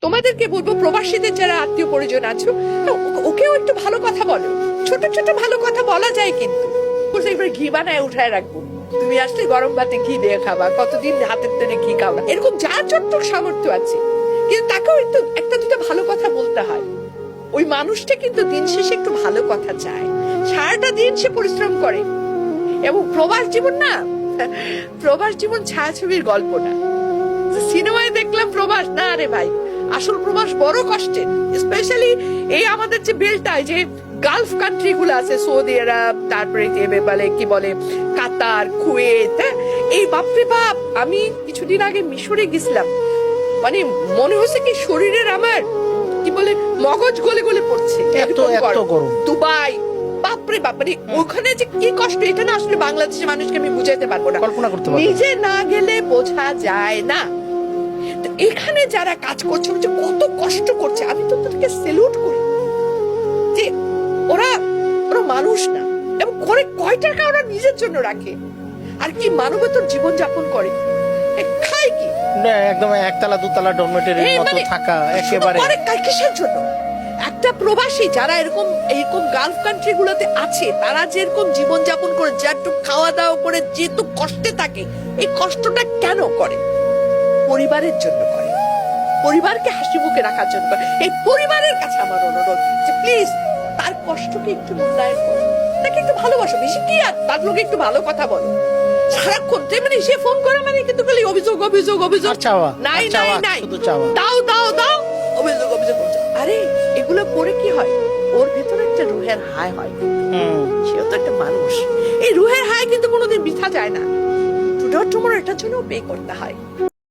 তোমাদেরকে বলবো, প্রবাসীদের যারা আত্মীয় পরিজন আছো, ওকেও একটু ভালো কথা বলো। ছোট ছোট ভালো কথা বলা যায়, কিন্তু এবার ঘি বানায় উঠায় রাখবো, তুমি আসলে গরম ভাতে ঘি দিয়ে খাবা, কতদিন হাতের তৈরি ঘি খাওয়া, এরকম যা চট্টক সামর্থ্য আছে, কিন্তু তাকেও একটু একটা দুটো ভালো কথা বলতে হয়। ওই মানুষটা কিন্তু দিন শেষে একটু ভালো কথা চায়, সারাটা দিন সে পরিশ্রম করে। এবং প্রবাস জীবন না, প্রবাস জীবন ছায়াছবির গল্প না, সিনেমায় দেখলাম প্রবাস না রে ভাই, আসল প্রবাস বড় কষ্টের। স্পেশালি এই আমাদের যে বেলটায় যে গালফ কান্ট্রি গুলো আছে, সৌদি আরব, তারপরে বলে কি বলে কাতার, কুয়েত, এই বাপরে বাপ। আমি কিছুদিন আগে মিশরে গেছিলাম, মানে মনে হচ্ছে কি শরীরের আমার কি বলে মগজ গলে গলে পড়ছে, দুবাই, বাপরে বাপ, মানে ওখানে যে কি কষ্ট, এটা না আসলে বাংলাদেশের মানুষকে আমি বুঝাইতে পারবো না, কল্পনা করতে পারবো না। নিজে না গেলে বোঝা যায় না। এখানে যারা কাজ করছে কত কষ্ট করছে, আমি তো তাদেরকে স্যালুট করি যে ওরা মানুষ না, এবং করে কয় টাকা ওরা নিজের জন্য রাখে, আর কি মানবতার জীবন যাপন করে, খায় কি একদম একতলা দুতলা ডরমেটরির মতো থাকা, একেবারে কিসের জন্য? একটা প্রবাসী যারা এরকম গালফ কান্ট্রি গুলোতে আছে, তারা যেরকম জীবন যাপন করে, যেটুকু খাওয়া দাওয়া করে, যেহেতু কষ্টে থাকে, এই কষ্টটা কেন করে? পরিবারের জন্য করে, পরিবারকে হাসি মুখে রাখার জন্য করে। এই পরিবারের কাছে আমার অনুরোধ যে প্লিজ তার কষ্টকে একটু মূল্যায়ন করো, তাকে একটু ভালোবাসো, বেশি কি আর তার লোকে একটু ভালো কথা বলো। সারাক্ষণ মানে সে ফোন করে মানে কিন্তু খালি অভিযোগ অভিযোগ অভিযোগ, নাই নাই নাই, দাও দাও দাও, অভিযোগ অভিযোগ। আরে এগুলো করে কি হয়, ওর ভেতরে একটা রুহের হায় হয়, সেও তো একটা মানুষ। এই রুহের হায় কিন্তু কোনোদিন বৃথা যায় না, টুডে টুমরো এটার জন্য পে করতে হয়।